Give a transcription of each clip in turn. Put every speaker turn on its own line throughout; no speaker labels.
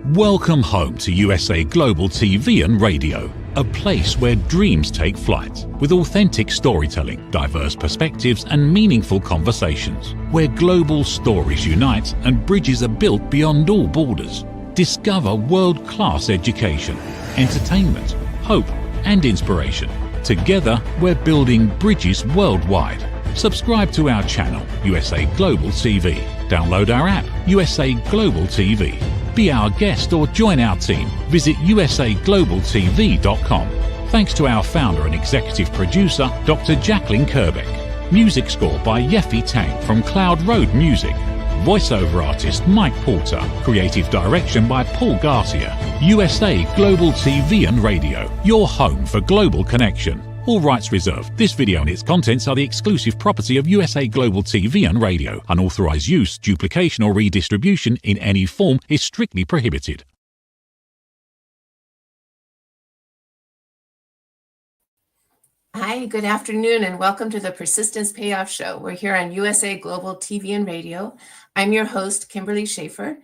Welcome home to USA Global TV and Radio, a place where dreams take flight, with authentic storytelling, diverse perspectives and meaningful conversations, where global stories unite and bridges are built beyond all borders. Discover world-class education, entertainment, hope and inspiration. Together, we're building bridges worldwide. Subscribe to our channel, USA Global TV. Download our app, USA Global TV. Be our guest or join our team. Visit usaglobaltv.com. Thanks to our founder and executive producer, Dr. Jacqueline Kerbeck. Music score by Yeffy Tang from Cloud Road Music. Voiceover artist Mike Porter. Creative direction by Paul Garcia. USA Global TV and Radio, your home for global connection. All rights reserved. This video and its contents are the exclusive property of USA Global TV and Radio. Unauthorized use, duplication or redistribution in any form is strictly prohibited.
Hi, good afternoon, and welcome to the Persistence Payoff Show. We're here on USA Global TV and Radio. I'm your host, Kimberly Schaefer.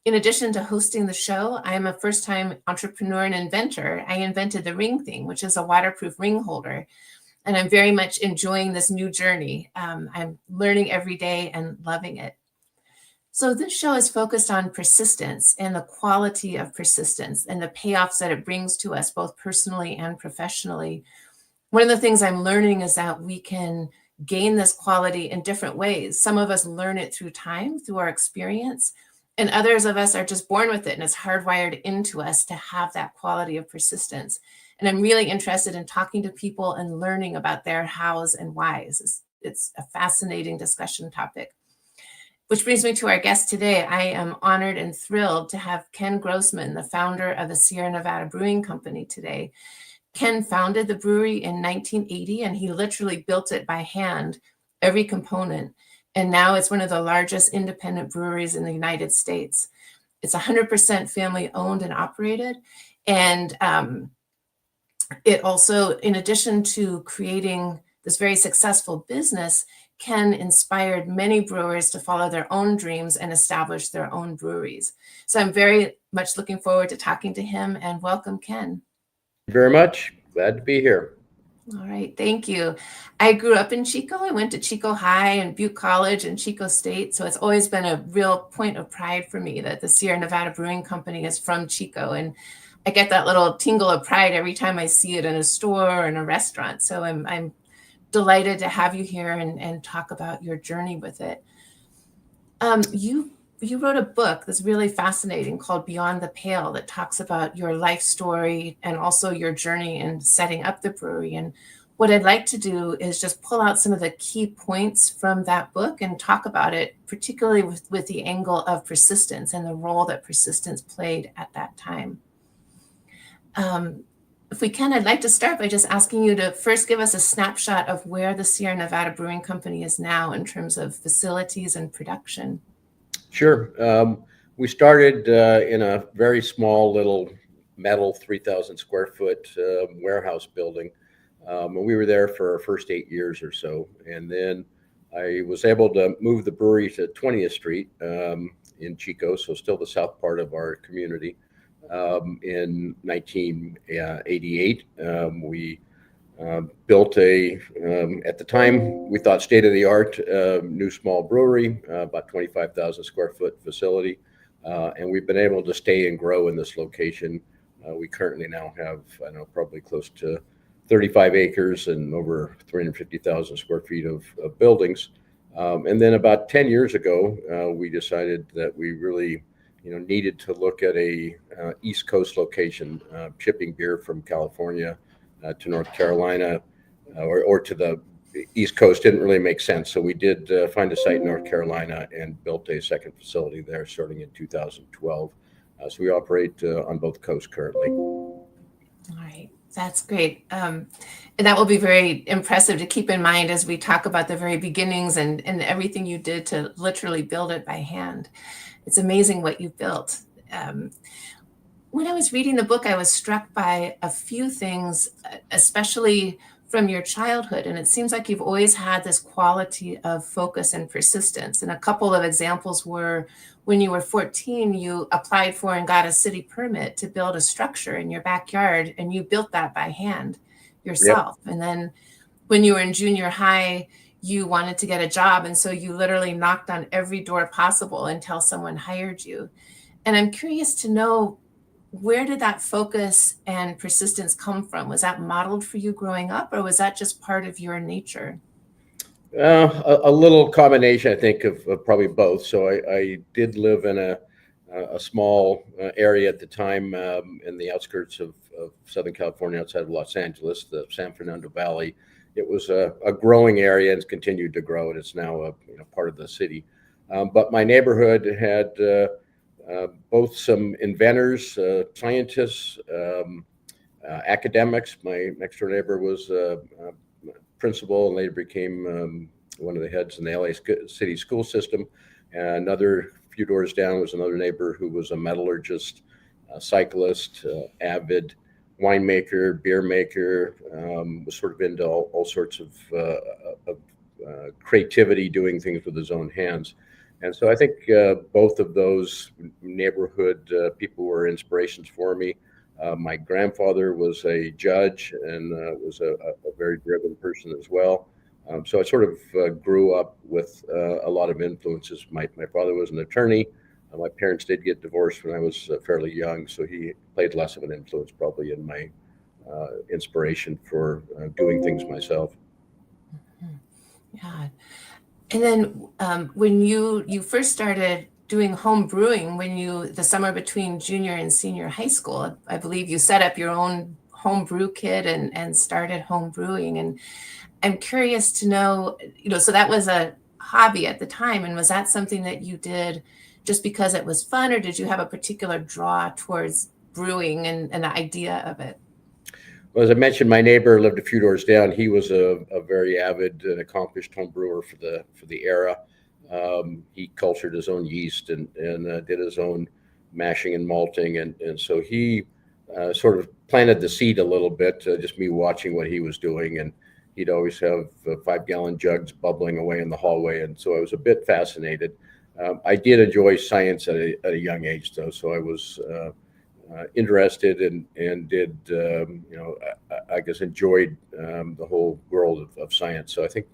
In addition to hosting the show, I am a first-time entrepreneur and inventor. I invented the ring thing, which is a waterproof ring holder, and I'm very much enjoying this new journey. I'm learning every day and loving it. So this show is focused on persistence and the quality of persistence and the payoffs that it brings to us, both personally and professionally. One of the things I'm learning is that we can gain this quality in different ways. Some of us learn it through time, through our experience, and others of us are just born with it, and it's hardwired into us to have that quality of persistence. And I'm really interested in talking to people and learning about their hows and whys. It's a fascinating discussion topic. Which brings me to our guest today. I am honored and thrilled to have Ken Grossman, the founder of the Sierra Nevada Brewing Company today. Ken founded the brewery in 1980, and he literally built it by hand, every component. And now it's one of the largest independent breweries in the United States. It's 100% family owned and operated. And it also, in addition to creating this very successful business, Ken inspired many brewers to follow their own dreams and establish their own breweries. So I'm very much looking forward to talking to him, and welcome, Ken.
Very much. Glad to be here.
All right, thank you. I grew up in Chico. I went to Chico High and Butte College and Chico State. So it's always been a real point of pride for me that the Sierra Nevada Brewing Company is from Chico. And I get that little tingle of pride every time I see it in a store or in a restaurant. So I'm delighted to have you here and talk about your journey with it. You wrote a book that's really fascinating called Beyond the Pale that talks about your life story and also your journey in setting up the brewery. And what I'd like to do is just pull out some of the key points from that book and talk about it, particularly with the angle of persistence and the role that persistence played at that time. If we can, I'd like to start by just asking you to first give us a snapshot of where the Sierra Nevada Brewing Company is now in terms of facilities and production.
Sure. We started in a very small little metal 3,000 square foot warehouse building. And we were there for our first 8 years or so. And then I was able to move the brewery to 20th Street in Chico, so still the south part of our community. In 1988, we built at the time, we thought state-of-the-art new small brewery, about 25,000 square foot facility. And we've been able to stay and grow in this location. We currently now have, I don't know, probably close to 35 acres and over 350,000 square feet of buildings. And then about 10 years ago, we decided that we really needed to look at a East Coast location, shipping beer from California to North Carolina or to the East Coast didn't really make sense. So we did find a site in North Carolina and built a second facility there starting in 2012. So we operate on both coasts currently.
All right, that's great. And that will be very impressive to keep in mind as we talk about the very beginnings and everything you did to literally build it by hand. It's amazing what you built. When I was reading the book, I was struck by a few things, especially from your childhood. And it seems like you've always had this quality of focus and persistence. And a couple of examples were when you were 14, you applied for and got a city permit to build a structure in your backyard, and you built that by hand yourself. Yep. And then when you were in junior high, you wanted to get a job. And so you literally knocked on every door possible until someone hired you. And I'm curious to know, where did that focus and persistence come from? Was that modeled for you growing up, or was that just part of your nature?
A little combination, I think, of probably both. So I did live in a small area at the time in the outskirts of Southern California, outside of Los Angeles, the San Fernando Valley. It was a growing area and it's continued to grow, and it's now part of the city. But my neighborhood had both some inventors, scientists, academics. My next door neighbor was a principal and later became one of the heads in the LA city school system. And another few doors down was another neighbor who was a metallurgist, a cyclist, avid winemaker, beer maker, was sort of into all sorts of creativity, doing things with his own hands. And so I think both of those neighborhood people were inspirations for me. My grandfather was a judge and was a very driven person as well. So I sort of grew up with a lot of influences. My father was an attorney. My parents did get divorced when I was fairly young, so he played less of an influence probably in my inspiration for doing things myself.
Yeah. And then when you first started doing home brewing, the summer between junior and senior high school, I believe you set up your own home brew kit and started home brewing. And I'm curious to know, so that was a hobby at the time. And was that something that you did just because it was fun, or did you have a particular draw towards brewing and the idea of it?
Well, as I mentioned, my neighbor lived a few doors down. He was a very avid and accomplished home brewer for the era. He cultured his own yeast and did his own mashing and malting. And so he sort of planted the seed a little bit, just me watching what he was doing. And he'd always have 5-gallon jugs bubbling away in the hallway. And so I was a bit fascinated. I did enjoy science at a young age, though. So I was interested and did, I guess, enjoyed the whole world of science. So I think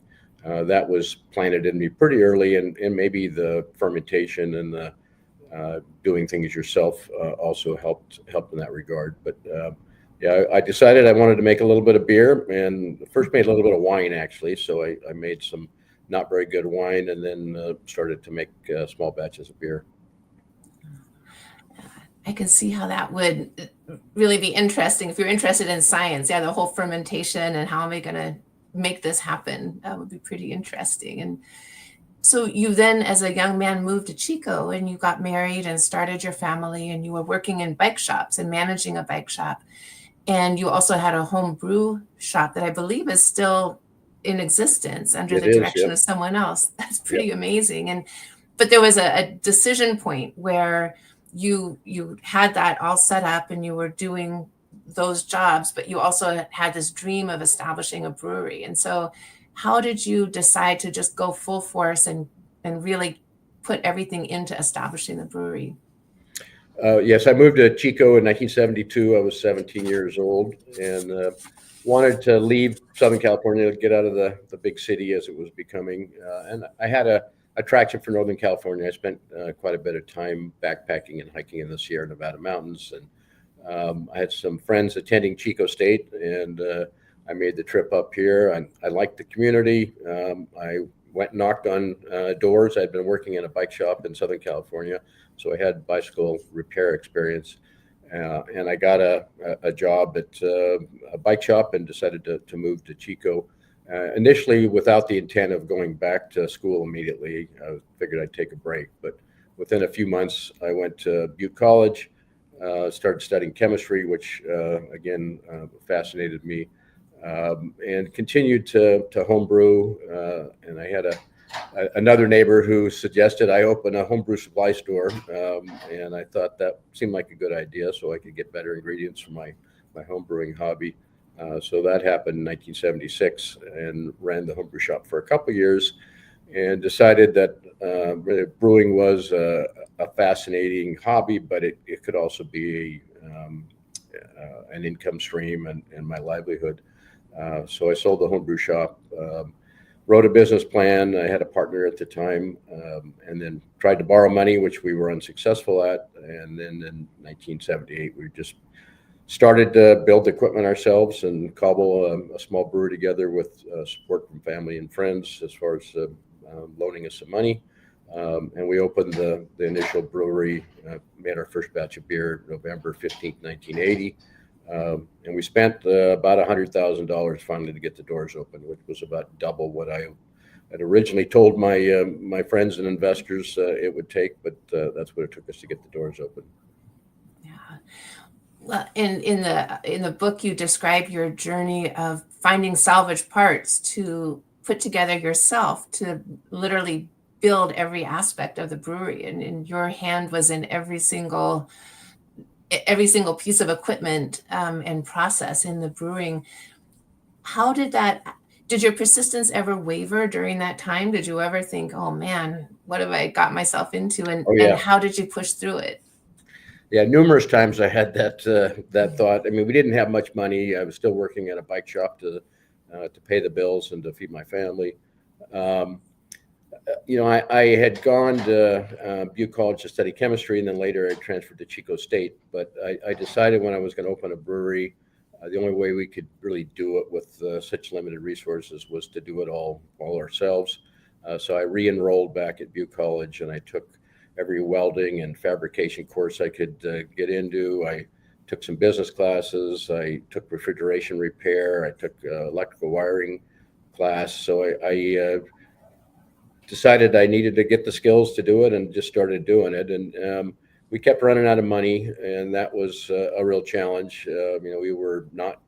that was planted in me pretty early, and maybe the fermentation and the doing things yourself also helped in that regard. But yeah, I decided I wanted to make a little bit of beer, and first made a little bit of wine, actually. So I made some not very good wine, and then started to make small batches of beer.
I can see how that would really be interesting. If you're interested in science, the whole fermentation and how am I going to make this happen, that would be pretty interesting. And so you then, as a young man, moved to Chico and you got married and started your family, and you were working in bike shops and managing a bike shop. And you also had a home brew shop that I believe is still in existence under the direction of someone else. That's pretty amazing. But there was a decision point where you had that all set up and you were doing those jobs, but you also had this dream of establishing a brewery. And so how did you decide to just go full force and really put everything into establishing the brewery?
Yes, I moved to Chico in 1972. I was 17 years old and wanted to leave Southern California, get out of the big city as it was becoming. And I had a attraction for Northern California. I spent quite a bit of time backpacking and hiking in the Sierra Nevada mountains. And I had some friends attending Chico State, and I made the trip up here. I liked the community. I went and knocked on doors. I'd been working in a bike shop in Southern California, so I had bicycle repair experience. And I got a job at a bike shop and decided to move to Chico. Initially, without the intent of going back to school immediately. I figured I'd take a break. But within a few months, I went to Butte College, started studying chemistry, which, again, fascinated me, and continued to homebrew. And I had another neighbor who suggested I open a homebrew supply store, and I thought that seemed like a good idea, so I could get better ingredients for my homebrewing hobby. So that happened in 1976, and ran the homebrew shop for a couple of years, and decided that brewing was a fascinating hobby, but it could also be an income stream and my livelihood. So I sold the homebrew shop, wrote a business plan. I had a partner at the time, and then tried to borrow money, which we were unsuccessful at. And then in 1978, we just started to build equipment ourselves and cobble a small brewery together with support from family and friends as far as loaning us some money. And we opened the initial brewery, made our first batch of beer November 15th, 1980. And we spent about $100,000 finally to get the doors open, which was about double what I had originally told my friends and investors it would take, but that's what it took us to get the doors open.
Yeah. Well, in the book, you describe your journey of finding salvage parts to put together yourself to literally build every aspect of the brewery, and your hand was in every single piece of equipment and process in the brewing. How did your persistence ever waver during that time? Did you ever think, oh man, what have I got myself into? And how did you push through it?
Yeah, numerous times I had that thought. I mean, we didn't have much money. I was still working at a bike shop to pay the bills and to feed my family. I had gone to Butte College to study chemistry, and then later I transferred to Chico State. But I decided when I was going to open a brewery, the only way we could really do it with such limited resources was to do it all ourselves. So I re-enrolled back at Butte College, and I took every welding and fabrication course I could get into. I took some business classes. I took refrigeration repair. I took electrical wiring class. So I decided I needed to get the skills to do it, and just started doing it. And we kept running out of money, and that was a real challenge. We were not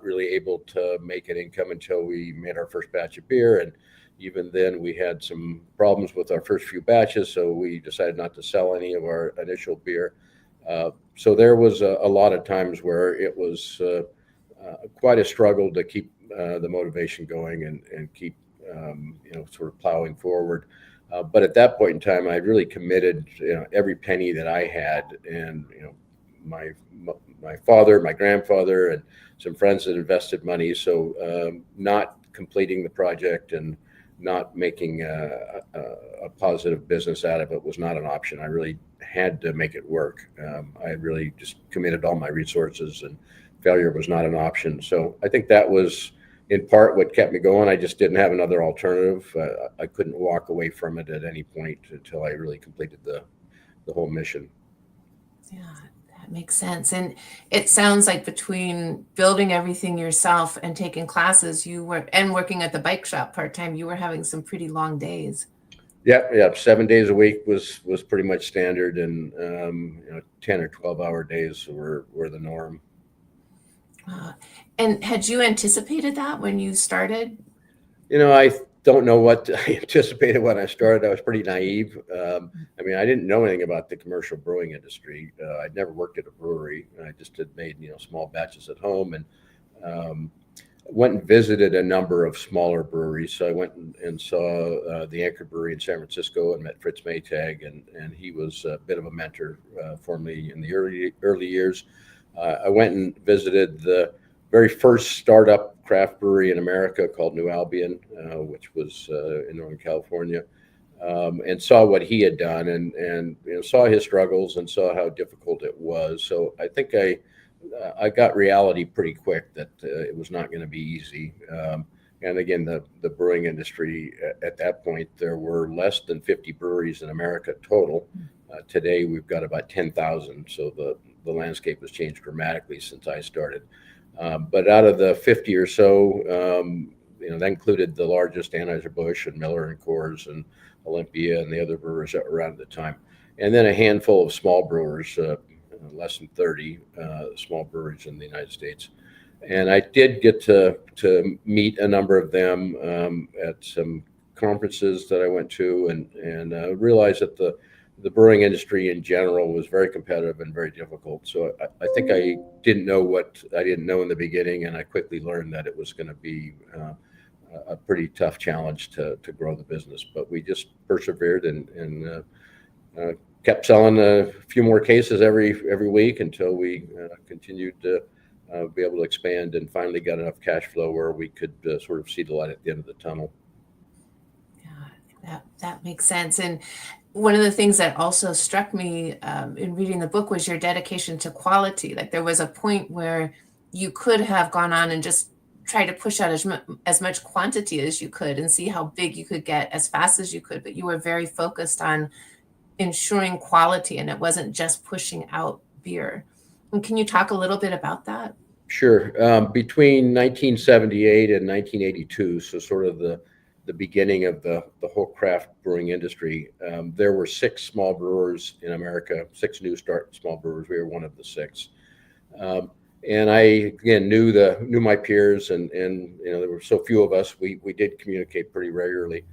really able to make an income until we made our first batch of beer. And even then we had some problems with our first few batches, so we decided not to sell any of our initial beer. So there was a lot of times where it was quite a struggle to keep the motivation going and keep sort of plowing forward. But at that point in time, I really committed every penny that I had, and my father, my grandfather, and some friends had invested money. So not completing the project and not making a positive business out of it was not an option. I really had to make it work. I really just committed all my resources, and failure was not an option. So I think that was in part what kept me going. I just didn't have another alternative. I couldn't walk away from it at any point until I really completed the whole mission.
Yeah, that makes sense. And it sounds like between building everything yourself and taking classes, and working at the bike shop part-time, you were having some pretty long days.
Yeah. 7 days a week was pretty much standard, and 10 or 12-hour days were the norm.
And had you anticipated that when you started?
I don't know what I anticipated when I started. I was pretty naive. I mean, I didn't know anything about the commercial brewing industry. I'd never worked at a brewery. I just had made small batches at home, and went and visited a number of smaller breweries. So I went and saw the Anchor Brewery in San Francisco and met Fritz Maytag, and he was a bit of a mentor for me in the early years. I went and visited the very first startup craft brewery in America called New Albion, which was in Northern California, and saw what he had done, and saw his struggles and saw how difficult it was. So I think I got reality pretty quick that it was not going to be easy. And again, the brewing industry at that point, there were less than 50 breweries in America total. Today we've got about 10,000. So the landscape has changed dramatically since I started. But out of the 50 or so, that included the largest Anheuser-Busch and Miller and Coors and Olympia and the other brewers that were around at the time. And then a handful of small brewers, less than 30 small breweries in the United States. And I did get to meet a number of them at some conferences that I went to, and realized that the brewing industry in general was very competitive and very difficult. So I think I didn't know what I didn't know in the beginning, and I quickly learned that it was going to be a pretty tough challenge to grow the business. But we just persevered and kept selling a few more cases every week until we continued to be able to expand and finally got enough cash flow where we could sort of see the light at the end of the tunnel.
Yeah, that makes sense. And one of the things that also struck me in reading the book was your dedication to quality. Like there was a point where you could have gone on and just try to push out as much quantity as you could and see how big you could get as fast as you could, but you were very focused on ensuring quality, and it wasn't just pushing out beer. And can you talk a little bit about that?
Sure. Between 1978 and 1982, so sort of the beginning of the whole craft brewing industry, there were 6 small brewers in America, 6 new start small brewers. We were one of the 6. And I, again, knew my peers, and there were so few of us, we did communicate pretty regularly.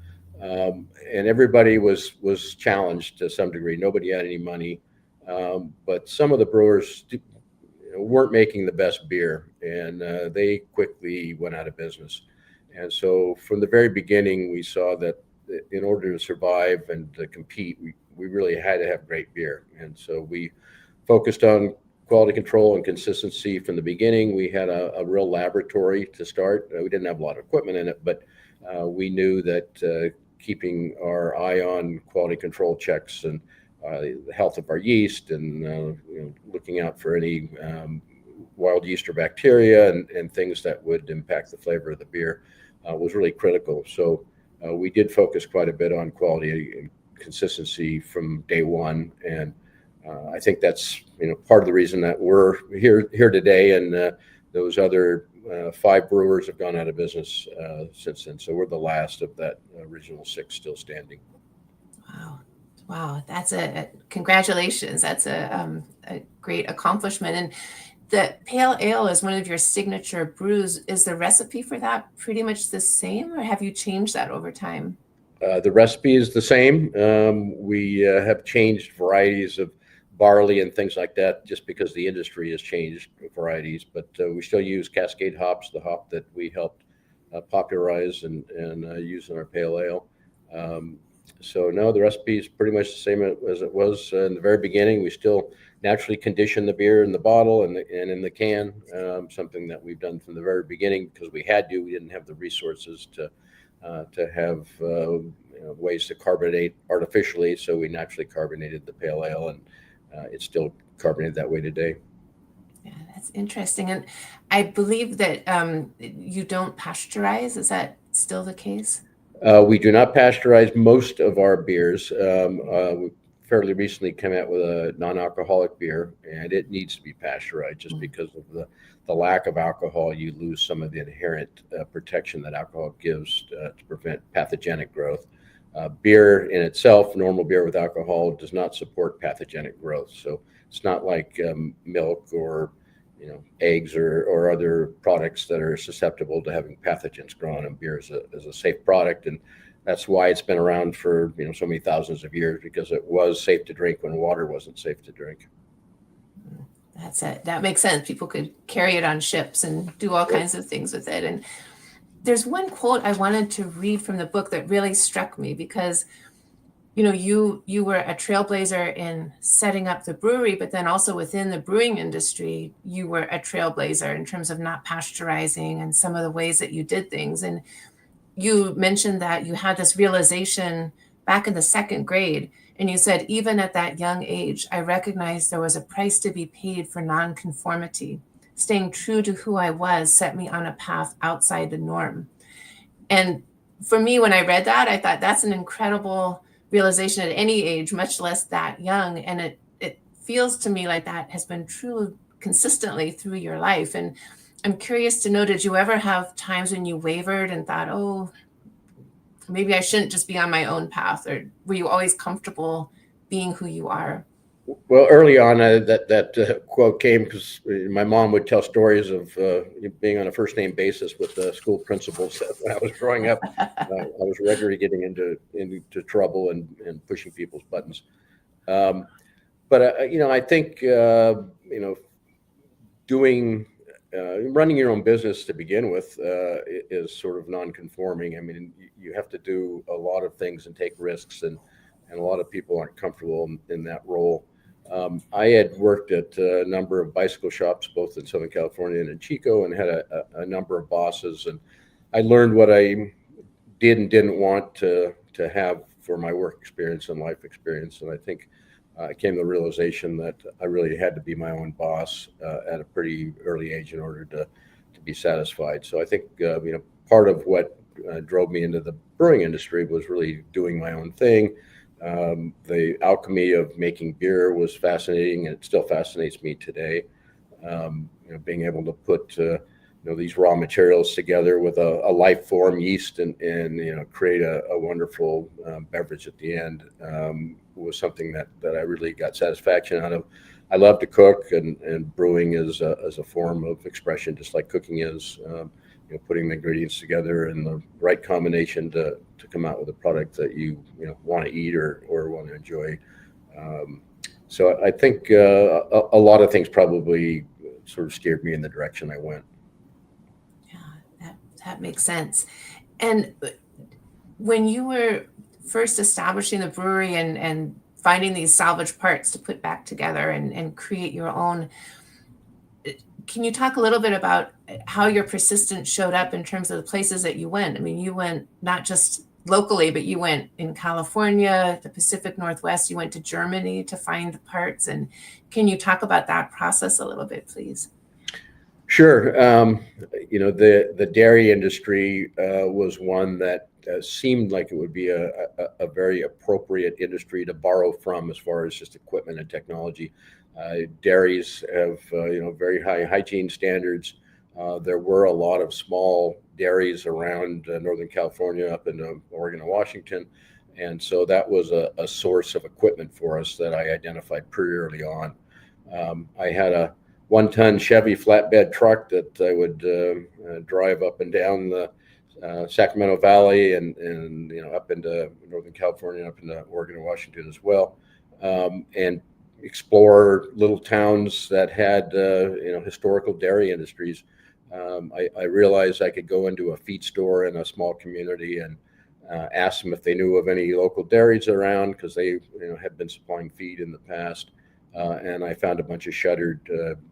And everybody was challenged to some degree. Nobody had any money, but some of the brewers weren't making the best beer, and they quickly went out of business. And so from the very beginning, we saw that in order to survive and to compete, we really had to have great beer. And so we focused on quality control and consistency from the beginning. We had a real laboratory to start. We didn't have a lot of equipment in it, but we knew that keeping our eye on quality control checks and the health of our yeast and looking out for any wild yeast or bacteria and things that would impact the flavor of the beer was really critical. So we did focus quite a bit on quality and consistency from day one, and I think that's part of the reason that we're here today. And those other 5 brewers have gone out of business since then. So we're the last of that original 6 still standing.
Wow, that's congratulations. That's a great accomplishment. And the pale ale is one of your signature brews. Is the recipe for that pretty much the same, or have you changed that over time?
The recipe is the same. We have changed varieties of barley and things like that just because the industry has changed varieties, but we still use Cascade hops, the hop that we helped popularize and use in our pale ale. So no, the recipe is pretty much the same as it was in the very beginning. We still naturally condition the beer in the bottle and in the can, something that we've done from the very beginning because we had to. We didn't have the resources to have ways to carbonate artificially, so we naturally carbonated the pale ale, and it's still carbonated that way today.
Yeah, that's interesting. And I believe that you don't pasteurize. Is that still the case?
We do not pasteurize most of our beers. We fairly recently came out with a non-alcoholic beer, and it needs to be pasteurized just because of the lack of alcohol. You lose some of the inherent protection that alcohol gives to prevent pathogenic growth. Beer in itself, normal beer with alcohol, does not support pathogenic growth. So it's not like milk or eggs or other products that are susceptible to having pathogens grown. And beer is a safe product, and that's why it's been around for so many thousands of years, because it was safe to drink when water wasn't safe to drink.
That's it. That makes sense. People could carry it on ships and do all kinds of things with it. And there's one quote I wanted to read from the book that really struck me because you were a trailblazer in setting up the brewery, but then also within the brewing industry, you were a trailblazer in terms of not pasteurizing and some of the ways that you did things. And you mentioned that you had this realization back in the 2nd grade, and you said, even at that young age, I recognized there was a price to be paid for nonconformity. Staying true to who I was set me on a path outside the norm. And for me, when I read that, I thought that's an incredible realization at any age, much less that young. And it feels to me like that has been true consistently through your life. And I'm curious to know, did you ever have times when you wavered and thought, oh, maybe I shouldn't just be on my own path? Or were you always comfortable being who you are?
Well, early on, that quote came because my mom would tell stories of being on a first name basis with the school principals. When I was growing up, I was regularly getting into trouble and pushing people's buttons. But I think doing running your own business to begin with is sort of non-conforming. I mean, you have to do a lot of things and take risks, and a lot of people aren't comfortable in that role. I had worked at a number of bicycle shops, both in Southern California and in Chico, and had a number of bosses, and I learned what I did and didn't want to have for my work experience and life experience. And I think I came to the realization that I really had to be my own boss at a pretty early age in order to be satisfied. So I think part of what drove me into the brewing industry was really doing my own thing. The alchemy of making beer was fascinating, and it still fascinates me today. Being able to put these raw materials together with a life form, yeast, and create a wonderful beverage at the end was something that I really got satisfaction out of. I love to cook, and brewing is a form of expression, just like cooking is. Putting the ingredients together in the right combination to come out with a product that you want to eat or want to enjoy. So I think a lot of things probably sort of steered me in the direction I went.
Yeah, that makes sense. And when you were first establishing the brewery and finding these salvage parts to put back together and create your own, can you talk a little bit about how your persistence showed up in terms of the places that you went? I mean, you went not just locally, but you went in California, the Pacific Northwest, you went to Germany to find the parts. And can you talk about that process a little bit, please?
Sure. The dairy industry was one that seemed like it would be a very appropriate industry to borrow from as far as just equipment and technology. Dairies have very high hygiene standards. There were a lot of small dairies around Northern California, up into Oregon and Washington, and so that was a source of equipment for us that I identified pretty early on. I had a 1-ton Chevy flatbed truck that I would drive up and down the Sacramento Valley and up into Northern California, up into Oregon and Washington as well, and explore little towns that had historical dairy industries. I realized I could go into a feed store in a small community and ask them if they knew of any local dairies around, because they had been supplying feed in the past. And I found a bunch of shuttered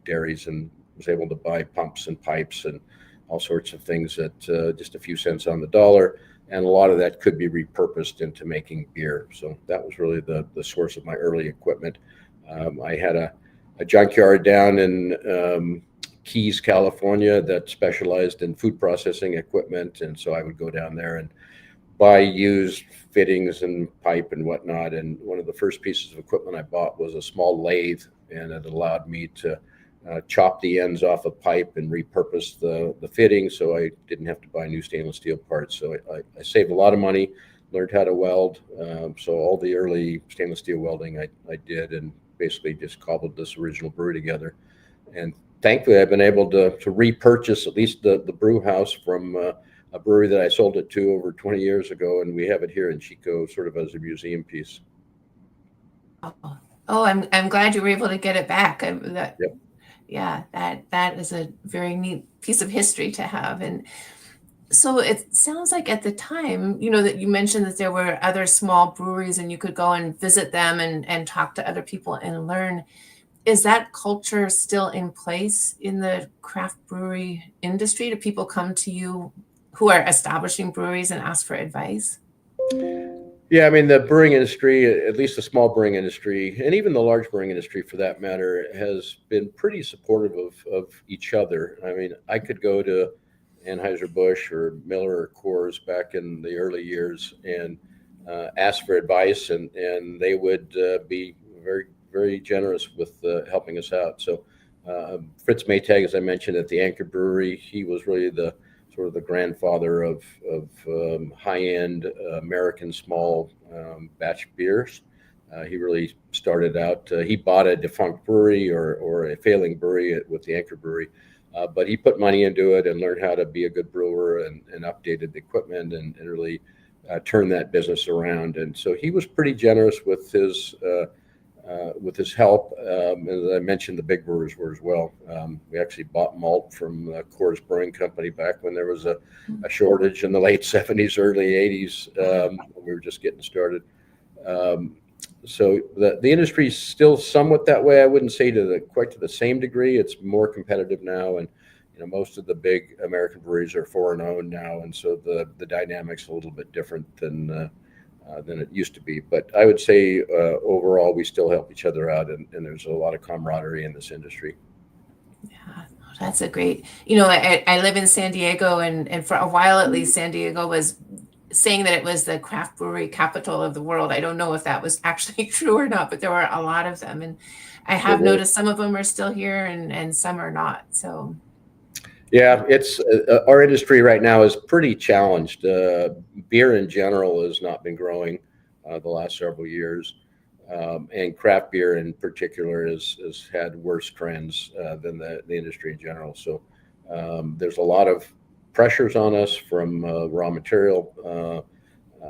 dairies and was able to buy pumps and pipes and all sorts of things at just a few cents on the dollar. And a lot of that could be repurposed into making beer. So that was really the source of my early equipment. I had a junkyard down in Keys, California, that specialized in food processing equipment. And so I would go down there and buy used fittings and pipe and whatnot. And one of the first pieces of equipment I bought was a small lathe, and it allowed me to chop the ends off a pipe and repurpose the fittings, so I didn't have to buy new stainless steel parts. So I saved a lot of money, learned how to weld. So all the early stainless steel welding I did, and basically just cobbled this original brew together. And thankfully, I've been able to repurchase at least the brew house from a brewery that I sold it to over 20 years ago, and we have it here in Chico, sort of as a museum piece.
Oh, I'm glad you were able to get it back.
Yep.
Yeah, that is a very neat piece of history to have. And so it sounds like at the time, that you mentioned that there were other small breweries and you could go and visit them and talk to other people and learn. Is that culture still in place in the craft brewery industry? Do people come to you who are establishing breweries and ask for advice?
Yeah, I mean, the brewing industry, at least the small brewing industry, and even the large brewing industry for that matter, has been pretty supportive of each other. I mean, I could go to Anheuser-Busch or Miller or Coors back in the early years and ask for advice, and they would be very, very generous with helping us out. So Fritz Maytag, as I mentioned, at the Anchor Brewery, he was really the sort of the grandfather of high-end American small batch beers. He really started out, he bought a defunct brewery or a failing brewery with the Anchor Brewery, but he put money into it and learned how to be a good brewer and updated the equipment and really turned that business around. And so he was pretty generous with his with his help, as I mentioned, the big brewers were as well. We actually bought malt from Coors Brewing Company back when there was a shortage in the late 70s, early 80s. We were just getting started. So the industry is still somewhat that way. I wouldn't say quite to the same degree. It's more competitive now, and most of the big American breweries are foreign owned now, and so the dynamics a little bit different than it used to be. But I would say overall we still help each other out, and there's a lot of camaraderie in this industry.
Yeah, that's a great. I live in San Diego, and for a while at least, San Diego was saying that it was the craft brewery capital of the world. I don't know if that was actually true or not, but there were a lot of them, and I have noticed some of them are still here and some are not. So
yeah, it's our industry right now is pretty challenged. Beer in general has not been growing the last several years, and craft beer in particular has had worse trends than the industry in general. So there's a lot of pressures on us from raw material,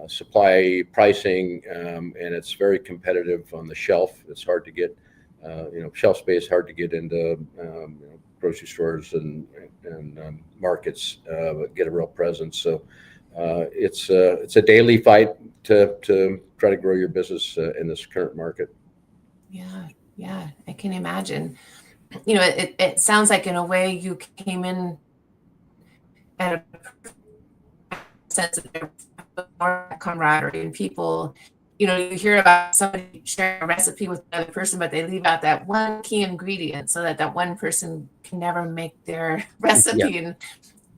supply, pricing, and it's very competitive on the shelf. It's hard to get, shelf space, hard to get into grocery stores and markets, get a real presence. So it's a daily fight to try to grow your business in this current market.
Yeah, I can imagine. It sounds like in a way you came in at a sense of more camaraderie, and people, you hear about somebody sharing a recipe with another person, but they leave out that one key ingredient so that one person can never make their recipe. Yeah.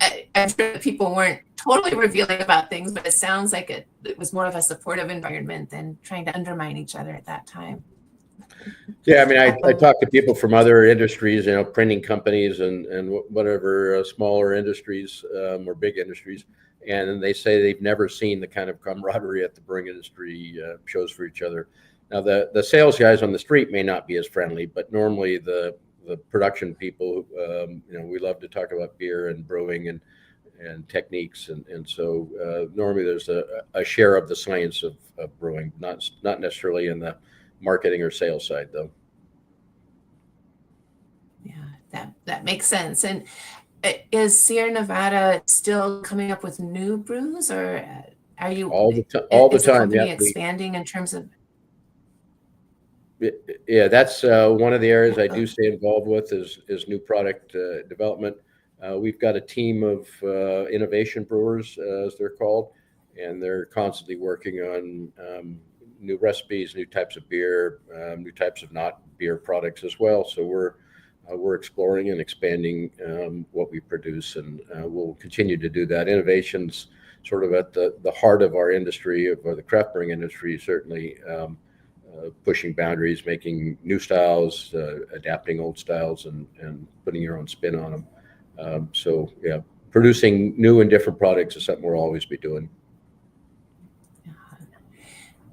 And I'm sure that people weren't totally revealing about things, but it sounds like it was more of a supportive environment than trying to undermine each other at that time.
Yeah, I mean, I talk to people from other industries, printing companies and whatever smaller industries or big industries, and they say they've never seen the kind of camaraderie at the brewing industry shows for each other. Now, the sales guys on the street may not be as friendly, but normally the production people, we love to talk about beer and brewing and techniques, and so normally there's a share of the science of brewing, not necessarily in the marketing or sales side, though.
Yeah, that makes sense. And is Sierra Nevada still coming up with new brews, or are you
all the
is
time?
The company expanding in terms of?
Yeah, that's one of the areas I do stay involved with is new product development. We've got a team of innovation brewers, as they're called, and they're constantly working on new recipes, new types of beer, new types of not beer products as well. So we're exploring and expanding what we produce, and we'll continue to do that. Innovation's sort of at the heart of our industry, or the craft brewing industry, certainly pushing boundaries, making new styles, adapting old styles, and putting your own spin on them. So yeah, producing new and different products is something we'll always be doing.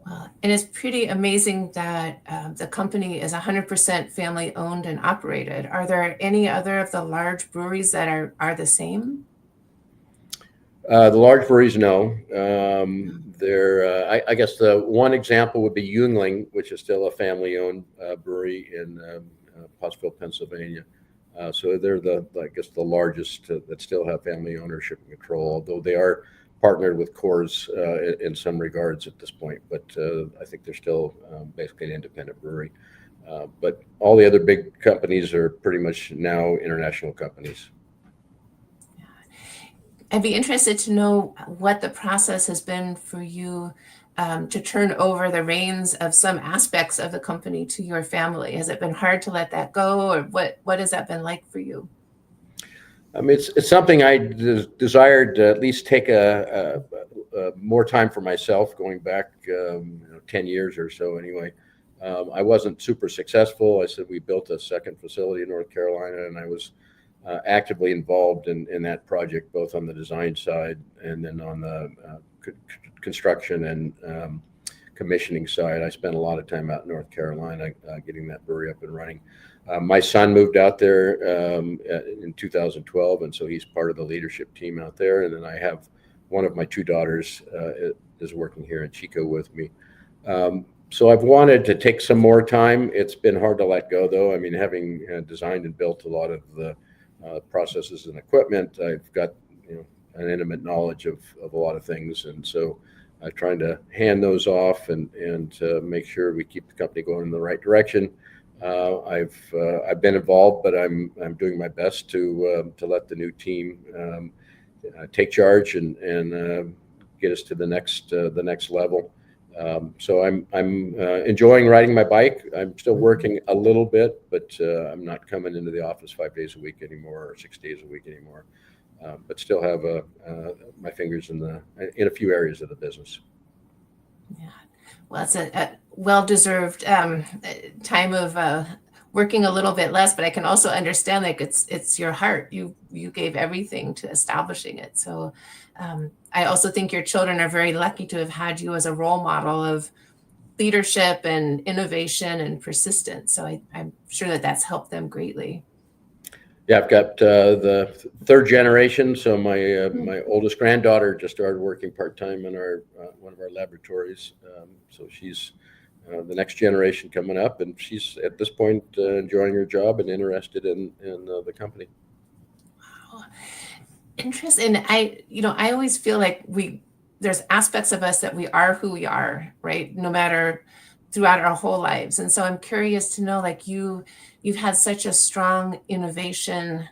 Well, and it's pretty amazing that the company is 100% family owned and operated. Are there any other of the large breweries that are the same?
The large breweries, no. I guess the one example would be Yuengling, which is still a family-owned brewery in Pottsville, Pennsylvania. So they're the largest that still have family ownership and control, although they are partnered with Coors in some regards at this point. But I think they're still basically an independent brewery. But all the other big companies are pretty much now international companies.
I'd be interested to know what the process has been for you to turn over the reins of some aspects of the company to your family. Has it been hard to let that go, or what has that been like for you?
I mean, it's something I desired to at least take a more time for myself, going back 10 years or so anyway. I wasn't super successful. I said we built a second facility in North Carolina, and I was actively involved in that project, both on the design side and then on the construction and commissioning side. I spent a lot of time out in North Carolina getting that brewery up and running. My son moved out there in 2012, and so he's part of the leadership team out there. And then I have one of my two daughters is working here in Chico with me. So I've wanted to take some more time. It's been hard to let go, though. I mean, having designed and built a lot of the processes and equipment, I've got an intimate knowledge of a lot of things, and so I'm trying to hand those off and make sure we keep the company going in the right direction. I've been involved, but I'm doing my best to let the new team take charge and get us to the next level. So I'm enjoying riding my bike. I'm still working a little bit, but I'm not coming into the office 5 days a week anymore, or 6 days a week anymore. But still have my fingers in a few areas of the business.
Yeah, well, it's a well-deserved time of working a little bit less, but I can also understand like it's your heart. You gave everything to establishing it. So I also think your children are very lucky to have had you as a role model of leadership and innovation and persistence. So I'm sure that that's helped them greatly.
Yeah, I've got the third generation. So my oldest granddaughter just started working part-time in our one of our laboratories. So she's the next generation coming up, and she's at this point enjoying her job and interested in the company.
Wow. Interesting. I always feel like there's aspects of us that we are who we are, right? No matter throughout our whole lives. And so I'm curious to know, like you've had such a strong innovation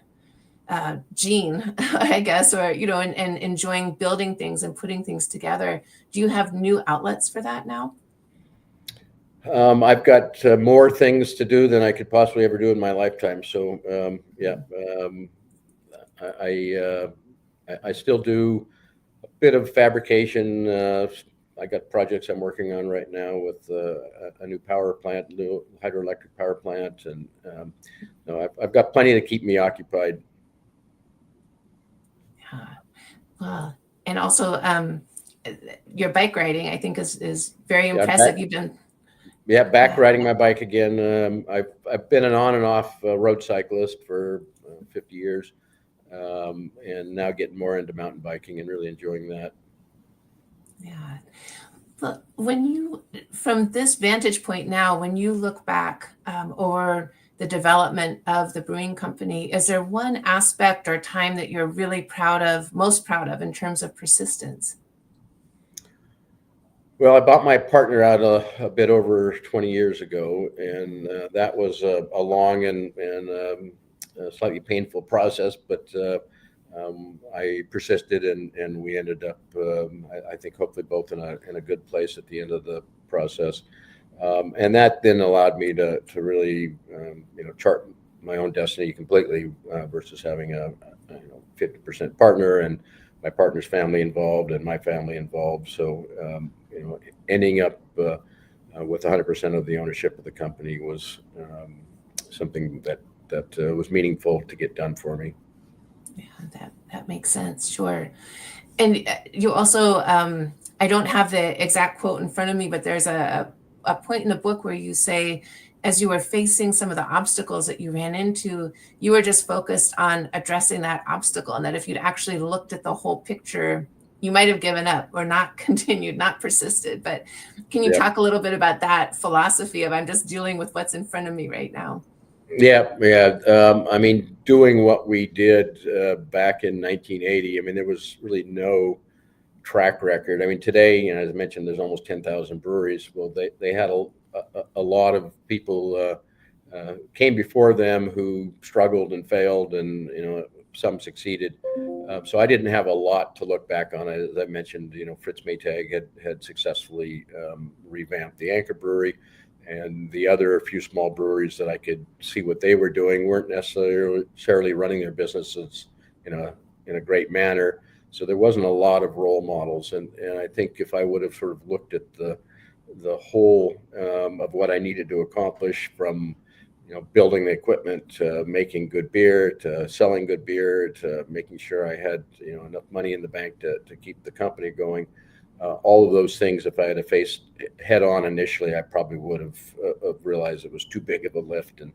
gene, I guess, or, and enjoying building things and putting things together. Do you have new outlets for that now?
I've got more things to do than I could possibly ever do in my lifetime. So I still do a bit of fabrication. I got projects I'm working on right now with a new power plant, new hydroelectric power plant, and I've got plenty to keep me occupied.
Yeah. Well, and also your bike riding, I think, is very impressive. You've been
back riding my bike again. I've been an on and off road cyclist for 50 years, and now getting more into mountain biking and really enjoying that.
Yeah. But from this vantage point now, when you look back over the development of the brewing company, is there one aspect or time that you're really most proud of in terms of persistence?
Well, I bought my partner out a bit over 20 years ago, and that was a long and slightly painful process, but I persisted, and we ended up, I think, hopefully both in a good place at the end of the process. And that then allowed me to really, chart my own destiny completely versus having a 50% partner and my partner's family involved and my family involved. So, ending up with 100% of the ownership of the company was something that was meaningful to get done for me.
Yeah, that makes sense. Sure. And you also, I don't have the exact quote in front of me, but there's a point in the book where you say, as you were facing some of the obstacles that you ran into, you were just focused on addressing that obstacle, and that if you'd actually looked at the whole picture, you might have given up or not continued, not persisted. But can you talk a little bit about that philosophy of I'm just dealing with what's in front of me right now?
Yeah. I mean, doing what we did back in 1980, I mean, there was really no track record. I mean, today, as I mentioned, there's almost 10,000 breweries. Well, they had a lot of people came before them who struggled and failed, and some succeeded. So I didn't have a lot to look back on. As I mentioned, Fritz Maytag had successfully revamped the Anchor Brewery, and the other few small breweries that I could see what they were doing weren't necessarily running their businesses in a great manner. So there wasn't a lot of role models, and I think if I would have sort of looked at the whole of what I needed to accomplish, from building the equipment to making good beer to selling good beer to making sure I had enough money in the bank to keep the company going, all of those things, if I had faced head on initially, I probably would have realized it was too big of a lift, and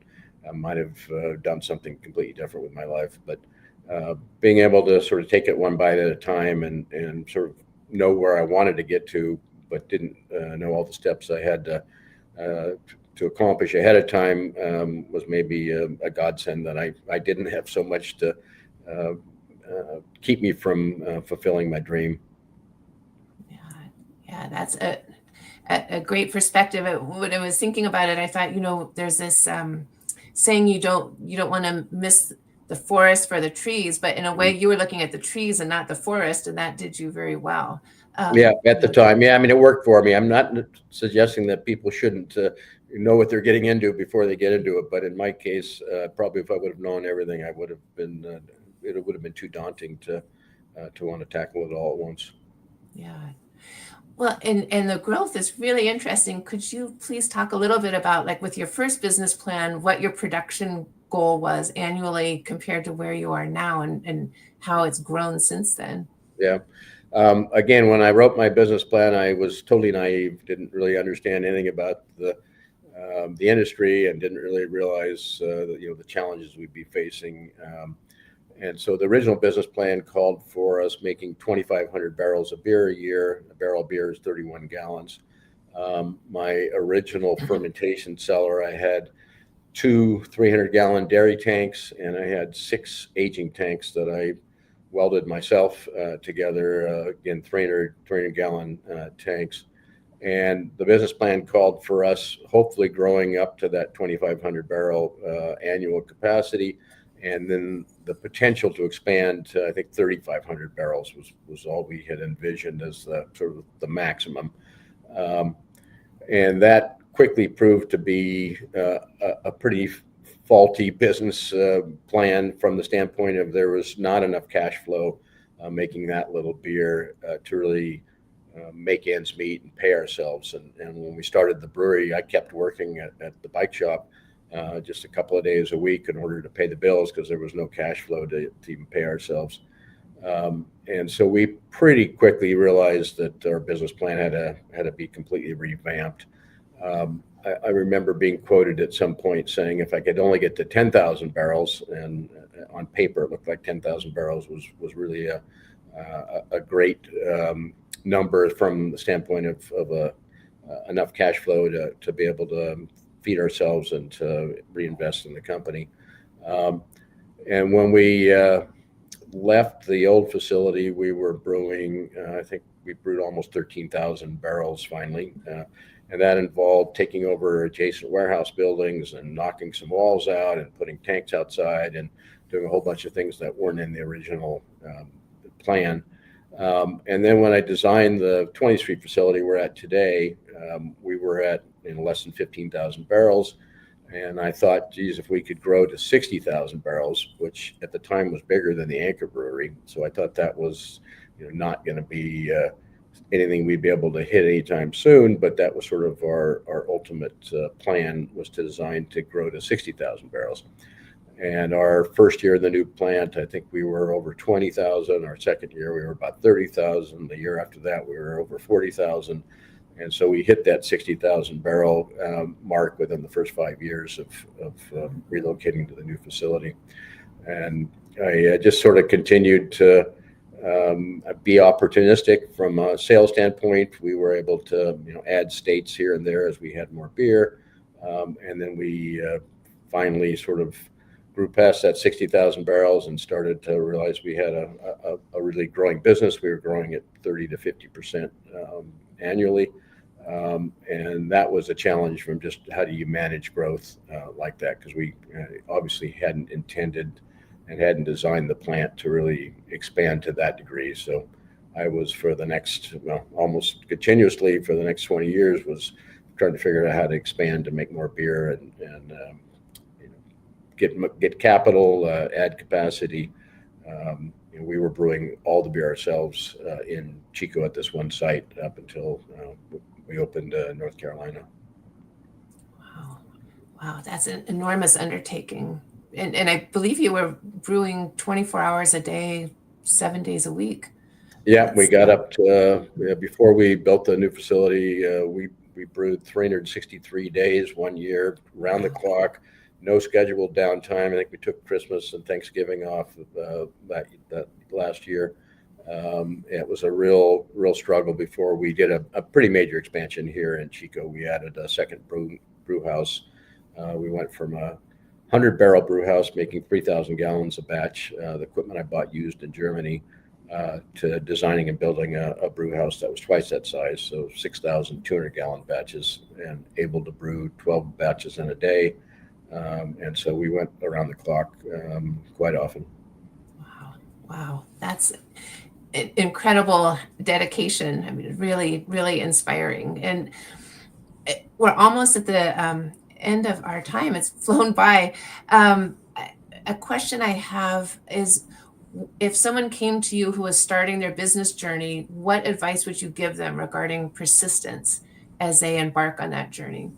I might have done something completely different with my life. But being able to sort of take it one bite at a time and sort of know where I wanted to get to, but didn't know all the steps I had to accomplish ahead of time, was maybe a godsend that I didn't have so much to keep me from fulfilling my dream.
Yeah, that's a great perspective. When I was thinking about it, I thought, there's this saying you don't want to miss the forest for the trees, but in a way you were looking at the trees and not the forest, and that did you very well.
Yeah, at the time. Yeah, I mean, it worked for me. I'm not suggesting that people shouldn't know what they're getting into before they get into it, but in my case, probably if I would have known everything, I would have been it would have been too daunting to want to tackle it all at once.
Yeah. Well, and the growth is really interesting. Could you please talk a little bit about, like, with your first business plan, what your production goal was annually compared to where you are now, and how it's grown since then?
Yeah. Again, when I wrote my business plan, I was totally naive, didn't really understand anything about the industry, and didn't really realize the challenges we'd be facing. And so the original business plan called for us making 2,500 barrels of beer a year. A barrel of beer is 31 gallons. My original fermentation cellar, I had 2 300-gallon dairy tanks, and I had 6 aging tanks that I welded myself together, again, 300-gallon tanks. And the business plan called for us hopefully growing up to that 2,500 barrel annual capacity, and then the potential to expand to, I think, 3,500 barrels was all we had envisioned as the sort of the maximum. And that quickly proved to be a pretty faulty business plan from the standpoint of there was not enough cash flow making that little beer to really make ends meet and pay ourselves. And when we started the brewery, I kept working at the bike shop just a couple of days a week in order to pay the bills, because there was no cash flow to even pay ourselves. And so we pretty quickly realized that our business plan had to be completely revamped. I remember being quoted at some point saying if I could only get to 10,000 barrels, and on paper it looked like 10,000 barrels was really a great number from the standpoint of enough cash flow to be able to feed ourselves and to reinvest in the company. And when we left the old facility, we were brewing, I think we brewed almost 13,000 barrels finally. And that involved taking over adjacent warehouse buildings and knocking some walls out and putting tanks outside and doing a whole bunch of things that weren't in the original plan. And then when I designed the 20th Street facility we're at today, we were at less than 15,000 barrels. And I thought, geez, if we could grow to 60,000 barrels, which at the time was bigger than the Anchor Brewery. So I thought that was not going to be anything we'd be able to hit anytime soon, but that was sort of our ultimate plan, was to design to grow to 60,000 barrels. And our first year in the new plant, I think we were over 20,000. Our second year, we were about 30,000. The year after that, we were over 40,000. And so we hit that 60,000 barrel mark within the first 5 years of relocating to the new facility. And I just sort of continued to be opportunistic from a sales standpoint. We were able to add states here and there as we had more beer. And then we finally sort of grew past that 60,000 barrels and started to realize we had a really growing business. We were growing at 30 to 50% annually. And that was a challenge from just how do you manage growth like that? Because we obviously hadn't intended and hadn't designed the plant to really expand to that degree. So I was, for the next, almost continuously for the next 20 years, was trying to figure out how to expand to make more beer and get capital, add capacity. We were brewing all the beer ourselves in Chico at this one site up until we opened North Carolina.
Wow, that's an enormous undertaking. And I believe you were brewing 24 hours a day, 7 days a week.
Yeah, we got up to, before we built the new facility, we brewed 363 days 1 year, round the clock, no scheduled downtime. I think we took Christmas and Thanksgiving off that last year. It was a real struggle before we did a pretty major expansion here in Chico. We added a second brew house. We went from a 100-barrel brew house making 3,000 gallons a batch, the equipment I bought used in Germany, to designing and building a brew house that was twice that size, so 6,200-gallon batches, and able to brew 12 batches in a day. And so we went around the clock quite often.
Wow. That's incredible dedication. I mean, really, really inspiring. And we're almost at the end of our time. It's flown by. A question I have is, if someone came to you who was starting their business journey, what advice would you give them regarding persistence as they embark on that journey?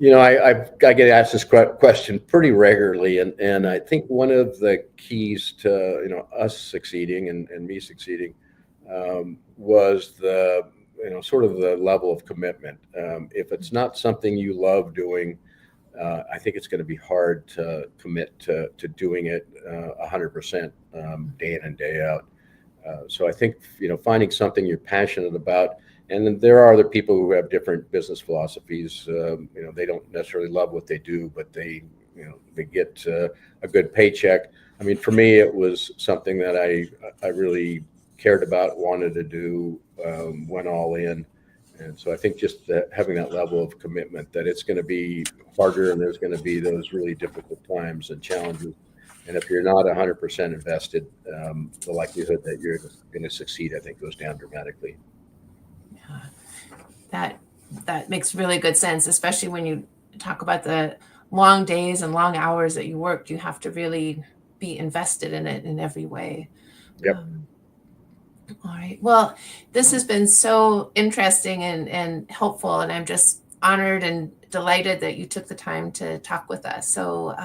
I get asked this question pretty regularly, and I think one of the keys to us succeeding and me succeeding was the sort of the level of commitment. If it's not something you love doing, I think it's going to be hard to commit to doing it 100% day in and day out. So I think finding something you're passionate about. And then there are other people who have different business philosophies. They don't necessarily love what they do, but they get a good paycheck. I mean, for me, it was something that I really cared about, wanted to do, went all in. And so I think just having that level of commitment, that it's going to be harder and there's going to be those really difficult times and challenges. And if you're not 100% invested, the likelihood that you're going to succeed, I think, goes down dramatically.
That makes really good sense, especially when you talk about the long days and long hours that you worked. You have to really be invested in it in every way.
Yep.
All right. Well, this has been so interesting and helpful, and I'm just honored and delighted that you took the time to talk with us. So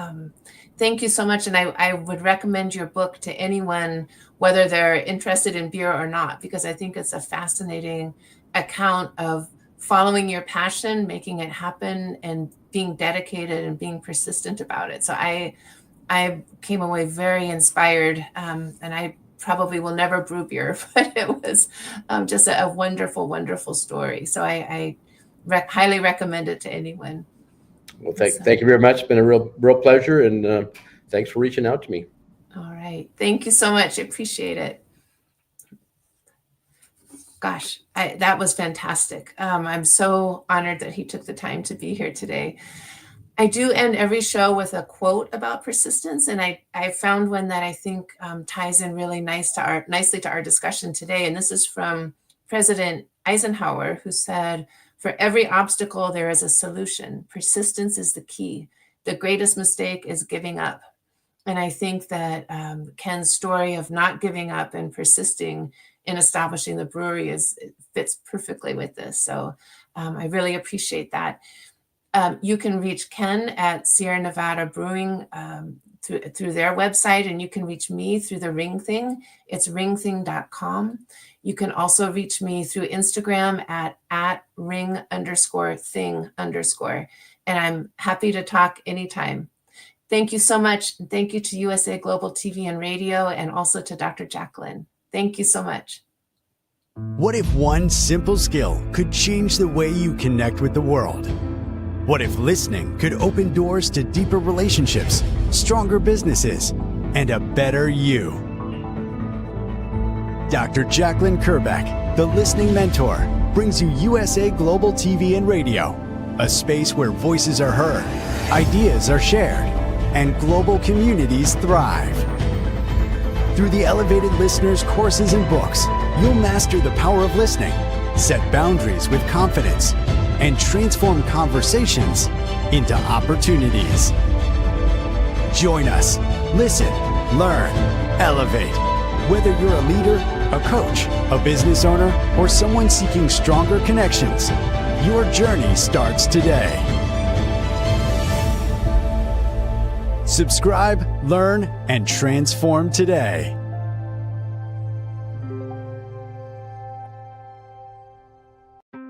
thank you so much. And I would recommend your book to anyone, whether they're interested in beer or not, because I think it's a fascinating account of following your passion, making it happen, and being dedicated and being persistent about it. So I came away very inspired, and I probably will never brew beer, but it was just a wonderful, wonderful story. So I highly recommend it to anyone.
Well, thank you very much. It's been a real pleasure, and thanks for reaching out to me.
All right. Thank you so much. I appreciate it. Gosh, that was fantastic. I'm so honored that he took the time to be here today. I do end every show with a quote about persistence, and I found one that I think ties in really nicely to our discussion today. And this is from President Eisenhower, who said, "For every obstacle, there is a solution. Persistence is the key. The greatest mistake is giving up." And I think that Ken's story of not giving up and persisting in establishing the brewery fits perfectly with this. So I really appreciate that. You can reach Ken at Sierra Nevada Brewing through their website, and you can reach me through the Ring Thing. It's ringthing.com. You can also reach me through Instagram at @ring_thing_. And I'm happy to talk anytime. Thank you so much. Thank you to USA Global TV and Radio, and also to Dr. Jacqueline. Thank you so much.
What if one simple skill could change the way you connect with the world? What if listening could open doors to deeper relationships, stronger businesses, and a better you? Dr. Jacqueline Kerbeck, the Listening Mentor, brings you USA Global TV and Radio, a space where voices are heard, ideas are shared, and global communities thrive. Through the elevated listeners' courses and books, you'll master the power of listening, set boundaries with confidence, and transform conversations into opportunities. Join us. Listen, learn, elevate. Whether you're a leader, a coach, a business owner, or someone seeking stronger connections, your journey starts today. Subscribe, learn, and transform today.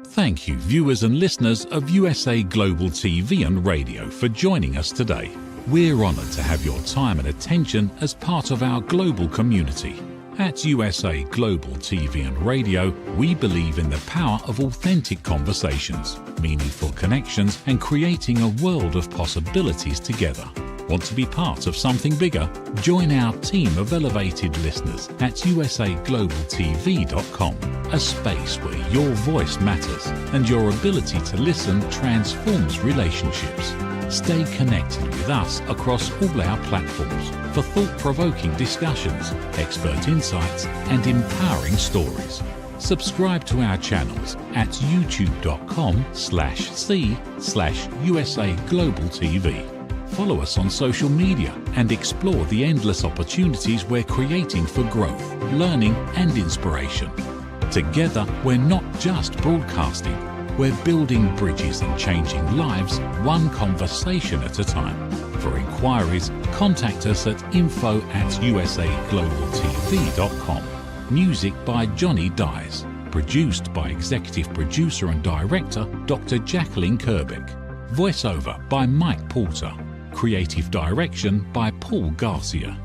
Thank you, viewers and listeners of USA Global TV and Radio, for joining us today. We're honoured to have your time and attention as part of our global community. At USA Global TV and Radio, we believe in the power of authentic conversations, meaningful connections, and creating a world of possibilities together. Want to be part of something bigger? Join our team of elevated listeners at usaglobaltv.com, a space where your voice matters and your ability to listen transforms relationships. Stay connected with us across all our platforms for thought-provoking discussions, expert insights, and empowering stories. Subscribe to our channels at youtube.com/c/USA-Global-TV. Follow us on social media and explore the endless opportunities we're creating for growth, learning, and inspiration. Together, we're not just broadcasting. We're building bridges and changing lives one conversation at a time. For inquiries, contact us at info@usaglobaltv.com. Music by Johnny Dyes. Produced by Executive Producer and Director Dr. Jacqueline Kerbeck. Voiceover by Mike Porter. Creative Direction by Paul Garcia.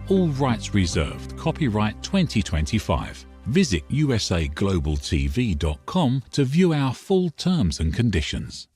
All rights reserved. Copyright 2025. Visit usaglobaltv.com to view our full terms and conditions.